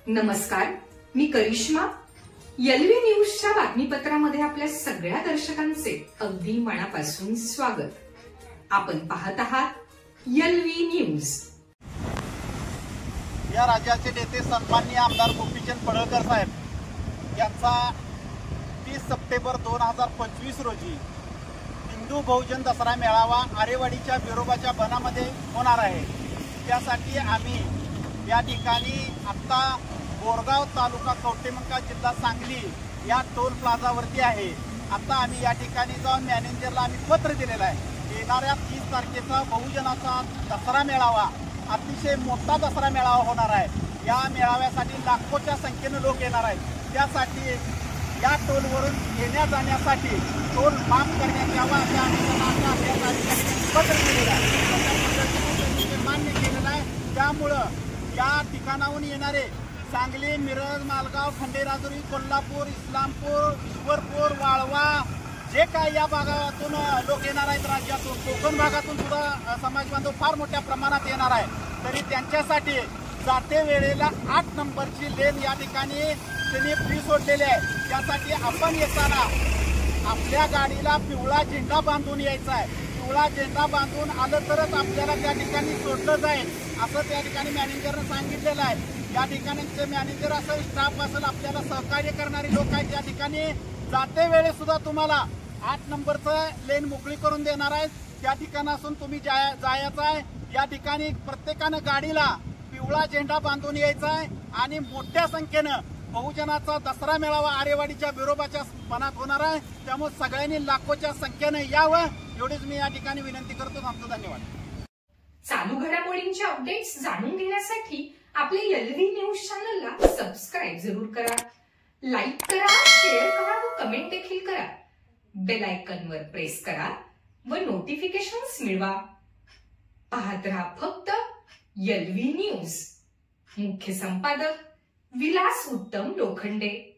नमस्कार, मी करिश्मा. एलव्ही न्यूजच्या बातमीपत्रामध्ये आपल्या सगळ्या दर्शकांचे अगदी मनापासून स्वागत. आपण पाहत आहात एलव्ही न्यूज. या राज्याचे नेते सन्माननीय आमदार गोपीचंद पडळकर साहेब यांचा 30 सप्टेंबर 2025 रोजी हिंदू बहुजन दसरा मेळावा आरेवाडीच्या बिरोबाच्या बनामध्ये होणार आहे. त्यासाठी आम्ही या ठिकाणी आत्ता बोरगाव तालुका कवटेमंका जिल्हा सांगली या टोल प्लाझावरती आहे. आता आम्ही या ठिकाणी जाऊन मॅनेजरला आम्ही पत्र दिलेलं आहे. येणाऱ्या 30 तारखेचा बहुजनाचा दसरा मेळावा अतिशय मोठा दसरा मेळावा होणार आहे. या मेळाव्यासाठी लाखोच्या संख्येने लोक येणार आहेत. त्यासाठी या टोलवरून येण्या जाण्यासाठी टोल माफ करण्यात यावा अशा आम्ही पत्र दिलेलं आहे. मान्य केलेलं आहे. त्यामुळं या ठिकाणाहून येणारे सांगली, मिरज, मालगाव, खंडेराजुरी, कोल्हापूर, इस्लामपूर, ईश्वरपूर, वाळवा जे काही या भागातून लोक येणार आहेत, राज्यातून कोकण भागातून सुद्धा समाज बांधव फार मोठ्या प्रमाणात येणार आहे. तरी त्यांच्यासाठी जाते वेळेला 8 नंबरची लेन या ठिकाणी त्यांनी फ्री सोडलेली आहे. त्यासाठी आपण येताना आपल्या गाडीला पिवळा झेंडा बांधून यायचा आहे. पिवळा झेंडा बांधून आलं तरच आपल्याला त्या ठिकाणी सोडलं जाईल असं त्या ठिकाणी मॅनेजरनं सांगितलेलं आहे. या ठिकाणचे मॅनेजर असेल, स्टाफ असेल, आपल्याला सहकार्य करणारे लोक आहेत. त्या ठिकाणी जाते वेळेस सुद्धा तुम्हाला 8 नंबरचं लेन मोकळी करून देणार आहेत. त्या ठिकाणासून तुम्ही जायचं आहे. या ठिकाणी प्रत्येकानं गाडीला पिवळा झेंडा बांधून यायचा आहे आणि मोठ्या संख्येनं बहुजनाचा दसरा मेळावा आरेवाडीच्या बिरोबाच्या बनात होणार आहे. त्यामुळे सगळ्यांनी लाखोच्या संख्येनं यावं एवढीच मी या ठिकाणी विनंती करतो. थांबतो. धन्यवाद. चालू घडामोडींचे अपडेट्स जाणून घेण्यासाठी आपल्या एलव्ही न्यूज चॅनलला सबस्क्राईब जरूर करा, लाईक करा, शेअर करा व कमेंट देखील करा. बेल आयकॉनवर प्रेस करा व नोटिफिकेशन्स मिळवा. पाहत रहा फक्त एलव्ही न्यूज. मुख्य संपादक विलास उत्तम लोखंडे.